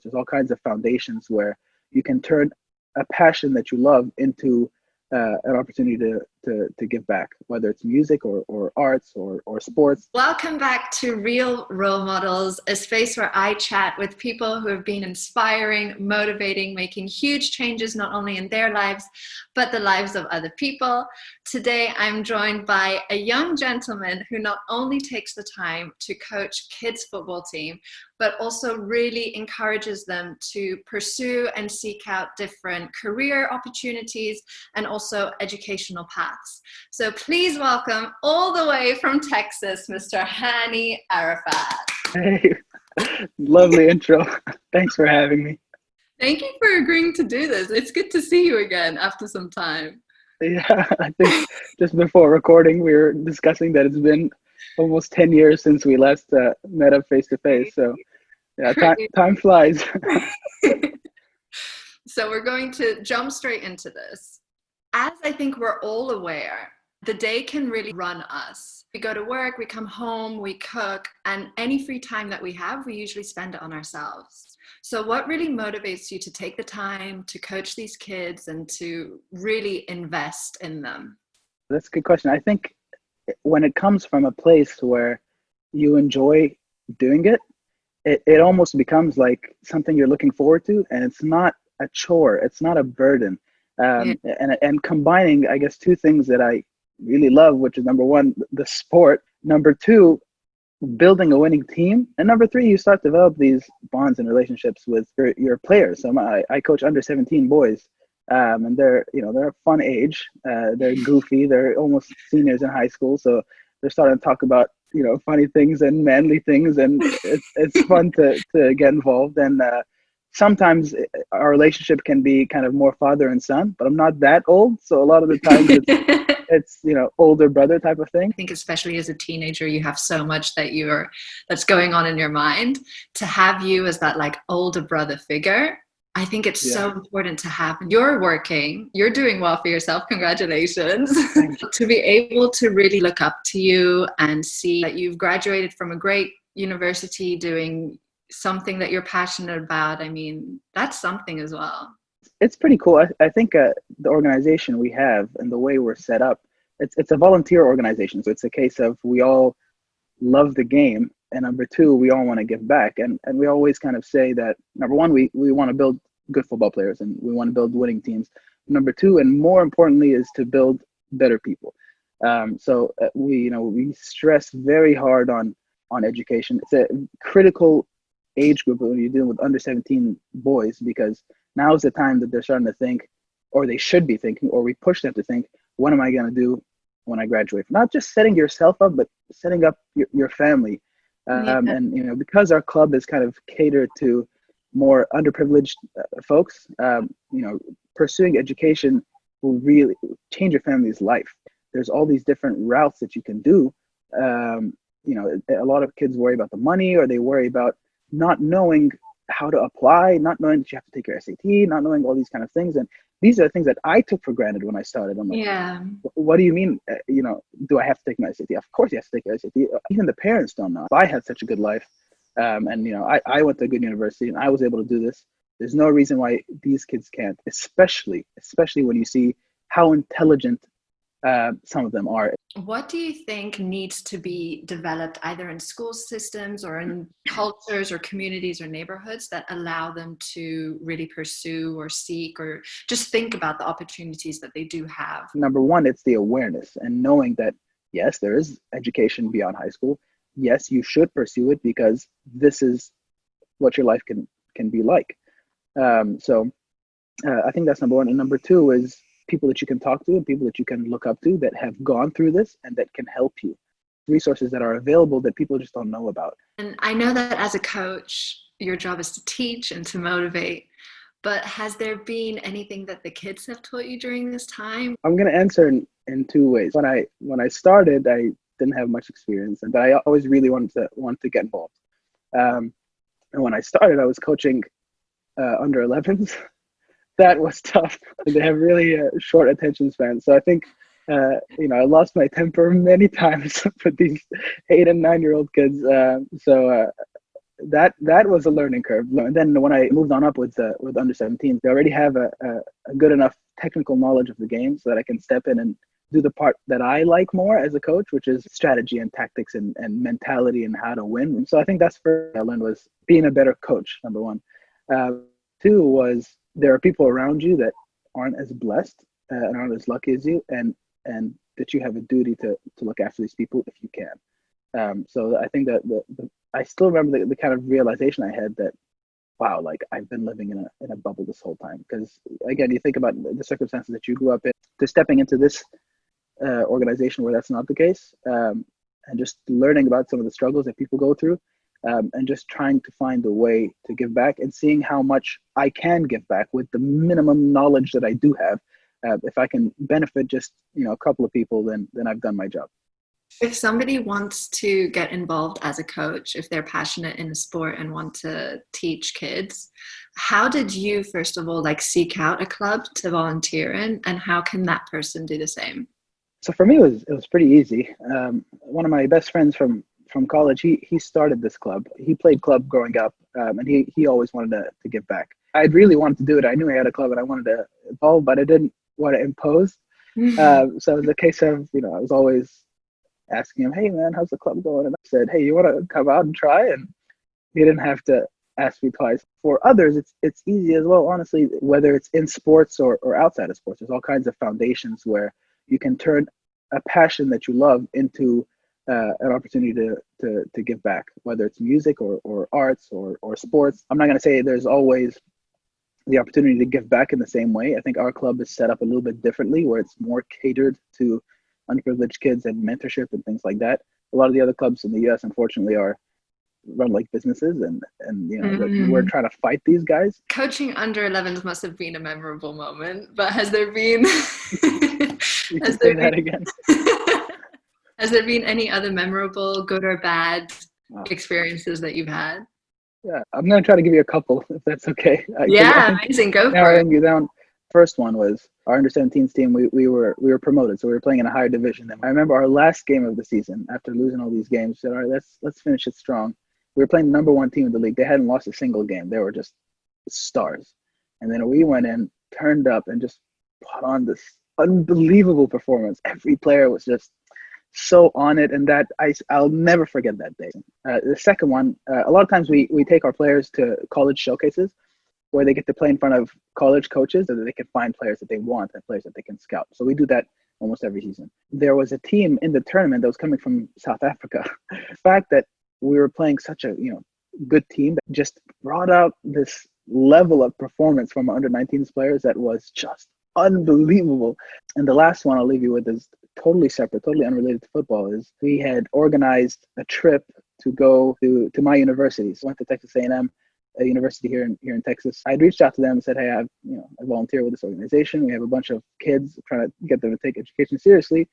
There's all kinds of foundations where you can turn a passion that you love into an opportunity to give back, whether it's music or arts or sports. Welcome back to Real Role Models, a space where I chat with people who have been inspiring, motivating, making huge changes not only in their lives, but the lives of other people. Today, I'm joined by a young gentleman who not only takes the time to coach kids' football team, but also really encourages them to pursue and seek out different career opportunities and also educational paths. So please welcome all the way from Texas, Mr. Hani Arafat. Hey, lovely intro. Thanks for having me. Thank you for agreeing to do this. It's good to see you again after some time. Yeah, I think just before recording, we were discussing that it's been almost 10 years since we last met up face to face. So yeah, time flies. So we're going to jump straight into this. As I think we're all aware, the day can really run us. We go to work, we come home, we cook, and any free time that we have, we usually spend it on ourselves. So what really motivates you to take the time to coach these kids and to really invest in them? That's a good question. I think when it comes from a place where you enjoy doing it, it almost becomes like something you're looking forward to, and it's not a chore, it's not a burden. And combining, I guess, two things that I really love, which is number one, the sport, number two, building a winning team, and number three, you start to develop these bonds and relationships with your players. So I coach under 17 boys, and they're a fun age. They're goofy. They're almost seniors in high school, so they're starting to talk about funny things and manly things, and it's fun to get involved. And sometimes our relationship can be kind of more father and son, but I'm not that old, so a lot of the times it's older brother type of thing. I think especially as a teenager, you have so much that's going on in your mind. To have you as that like older brother figure, I think it's so important to have. You're working, you're doing well for yourself. Congratulations. To be able to really look up to you and see that you've graduated from a great university doing something that you're passionate about. I mean, that's something as well. It's pretty cool. I think the organization we have and the way we're set up, it's a volunteer organization. So it's a case of we all love the game, and number two, we all want to give back. And we always kind of say that, number one, we want to build good football players and we want to build winning teams. Number two, and more importantly, is to build better people. So we stress very hard on education. It's a critical age group when you're dealing with under 17 boys, because now is the time that they're starting to think, or they should be thinking, or we push them to think, what am I going to do when I graduate? Not just setting yourself up, but setting up your family. And because our club is kind of catered to more underprivileged folks, pursuing education will really change your family's life. There's all these different routes that you can do. A lot of kids worry about the money, or they worry about not knowing how to apply, not knowing that you have to take your SAT, not knowing all these kind of things. And these are the things that I took for granted when I started. I'm like, what do you mean? Do I have to take my SAT? Of course you have to take your SAT. Even the parents don't know. If I had such a good life, I went to a good university and I was able to do this, there's no reason why these kids can't, especially when you see how intelligent some of them are. What do you think needs to be developed either in school systems or in cultures or communities or neighborhoods that allow them to really pursue or seek or just think about the opportunities that they do have? Number one, it's the awareness and knowing that, yes, there is education beyond high school. Yes, you should pursue it because this is what your life can be like. So I think that's number one. And number two is people that you can talk to and people that you can look up to that have gone through this and that can help you. Resources that are available that people just don't know about. And I know that as a coach, your job is to teach and to motivate, but has there been anything that the kids have taught you during this time? I'm going to answer in two ways. When I started, I didn't have much experience, but I always really wanted to get involved. And when I started, I was coaching under 11s. That was tough. They have really short attention spans. So I think, I lost my temper many times with these 8 and 9 year old kids. that was a learning curve. And then when I moved on up with under 17s, they already have a good enough technical knowledge of the game so that I can step in and do the part that I like more as a coach, which is strategy and tactics and mentality and how to win. So I think that's first I learned was being a better coach, number one. Uh, Two was there are people around you that aren't as blessed and aren't as lucky as you, and that you have a duty to look after these people if you can. So I think that I still remember the kind of realization I had that wow, like I've been living in a bubble this whole time. Because again, you think about the circumstances that you grew up in, to stepping into this organization where that's not the case, and just learning about some of the struggles that people go through, and just trying to find a way to give back and seeing how much I can give back with the minimum knowledge that I do have. If I can benefit just a couple of people, then I've done my job. If somebody wants to get involved as a coach, if they're passionate in a sport and want to teach kids, how did you, first of all, like seek out a club to volunteer in, and how can that person do the same? So for me, it was pretty easy. One of my best friends from college, he started this club. He played club growing up, and he always wanted to give back. I'd really wanted to do it. I knew I had a club, and I wanted to involve, but I didn't want to impose. So it was a case of I was always asking him, "Hey man, how's the club going?" And I said, "Hey, you want to come out and try?" And he didn't have to ask me twice. For others, it's easy as well. Honestly, whether it's in sports or outside of sports, there's all kinds of foundations where you can turn a passion that you love into an opportunity to give back, whether it's music or arts or sports. I'm not going to say there's always the opportunity to give back in the same way. I think our club is set up a little bit differently, where it's more catered to underprivileged kids and mentorship and things like that. A lot of the other clubs in the U.S., unfortunately, are run like businesses, and we're trying to fight these guys. Coaching under 11s must have been a memorable moment, but has there been You can has say there that been again. has there been any other memorable, good or bad Wow. experiences that you've had? Yeah, I'm gonna try to give you a couple, if that's okay. Because I Yeah, think amazing. Go for it. narrowing you down. First one was our under 17s team. We were promoted, so we were playing in a higher division. And I remember our last game of the season, after losing all these games, we said, "All right, let's finish it strong." We were playing the number one team in the league. They hadn't lost a single game. They were just stars. And then we went in, turned up, and just put on this unbelievable performance. Every player was just so on it, and I'll never forget that day. The second one, a lot of times we take our players to college showcases where they get to play in front of college coaches so that they can find players that they want and players that they can scout. So we do that almost every season. There was a team in the tournament that was coming from South Africa. The fact that we were playing such a good team that just brought out this level of performance from our under 19s players that was just unbelievable. And the last one I'll leave you with is totally separate, totally unrelated to football. Is we had organized a trip to go to my university. So I went to Texas A&M, a university here in Texas. I'd reached out to them and said, "Hey, I volunteer with this organization. We have a bunch of kids trying to get them to take education seriously.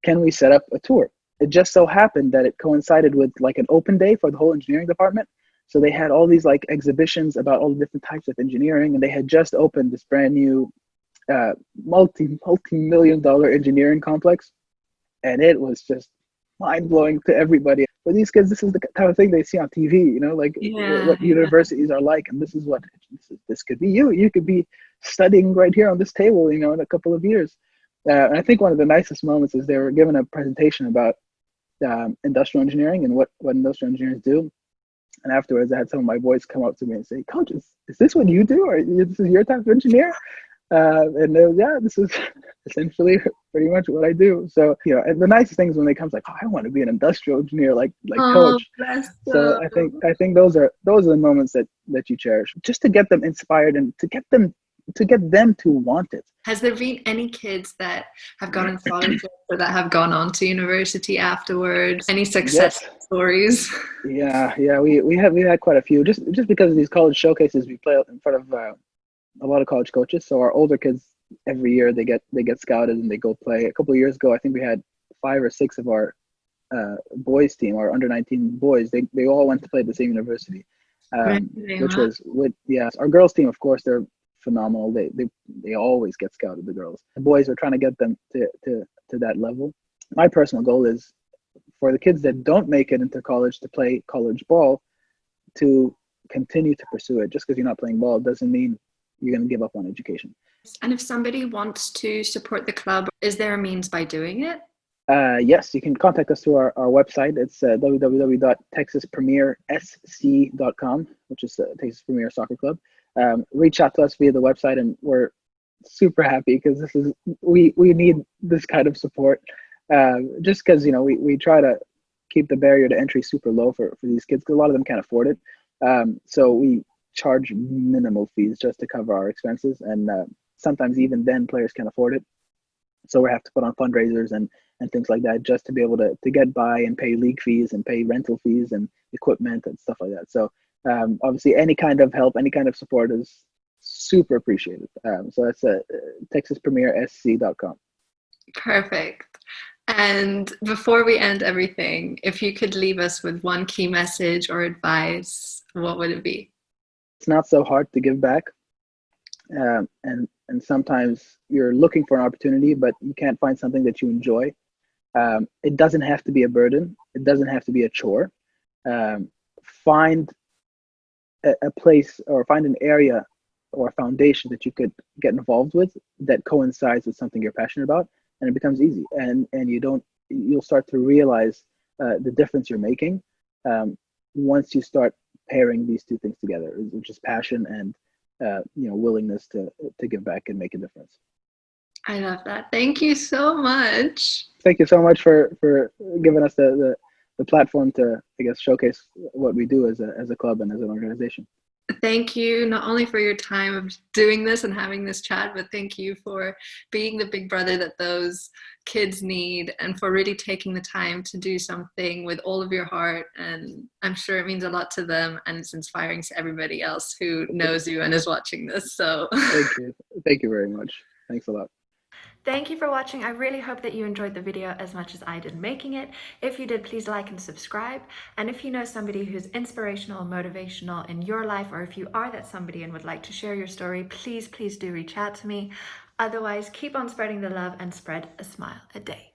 Can we set up a tour?" It just so happened that it coincided with like an open day for the whole engineering department. So they had all these like exhibitions about all the different types of engineering, and they had just opened this brand new multi-million-dollar engineering complex, and it was just mind-blowing to everybody. For these kids, this is the type of thing they see on TV, like Yeah, what yeah. universities are like, and this is what this could be. You could be studying right here on this table, in a couple of years. And I think one of the nicest moments is they were given a presentation about industrial engineering and what industrial engineers do. And afterwards, I had some of my boys come up to me and say, "Coach, is this what you do? Or this is your type of engineer?" Yeah, this is essentially pretty much what I do. So, and the nicest thing is when they come, like, "Oh, I want to be an industrial engineer, like Oh, Coach." bless So them. I think those are the moments that you cherish, just to get them inspired and to get them to want it. Has there been any kids that have gotten scholarships or that have gone on to university afterwards? Any success Yes. stories? Yeah. We had quite a few, just because of these college showcases. We play in front of a lot of college coaches. So our older kids, every year they get scouted and they go play. A couple of years ago, I think we had 5 or 6 of our boys team, our under 19 boys. They all went to play at the same university, Really, which wow. was with our girls team. Of course, they're phenomenal. They always get scouted. The girls, the boys are trying to get them to that level. My personal goal is for the kids that don't make it into college to play college ball, to continue to pursue it. Just because you're not playing ball doesn't mean you're going to give up on education. And if somebody wants to support the club, is there a means by doing it? Yes, you can contact us through our website. It's www.texaspremiersc.com, which is Texas Premier Soccer Club. Reach out to us via the website, and we're super happy because we need this kind of support. Just because we try to keep the barrier to entry super low for these kids, because a lot of them can't afford it. So we charge minimal fees just to cover our expenses, and sometimes even then players can't afford it. So we have to put on fundraisers and things like that just to be able to get by and pay league fees and pay rental fees and equipment and stuff like that. So obviously any kind of help, any kind of support is super appreciated. So that's texaspremiersc.com. Perfect. And before we end everything, if you could leave us with one key message or advice, what would it be? It's not so hard to give back. And sometimes you're looking for an opportunity, but you can't find something that you enjoy. It doesn't have to be a burden. It doesn't have to be a chore. Find a place or find an area or a foundation that you could get involved with that coincides with something you're passionate about, and it becomes easy. And you'll start to realize the difference you're making once you start pairing these two things together, which is passion and willingness to give back and make a difference. I love that. Thank you so much. Thank you so much for giving us the platform to, I guess, showcase what we do as a club and as an organization. Thank you not only for your time of doing this and having this chat, but thank you for being the big brother that those kids need, and for really taking the time to do something with all of your heart. And I'm sure it means a lot to them, and it's inspiring to everybody else who knows you and is watching this. So Thank you very much. Thanks a lot. Thank you for watching. I really hope that you enjoyed the video as much as I did making it. If you did, please like and subscribe. And if you know somebody who's inspirational, motivational in your life, or if you are that somebody and would like to share your story, please do reach out to me. Otherwise, keep on spreading the love and spread a smile a day.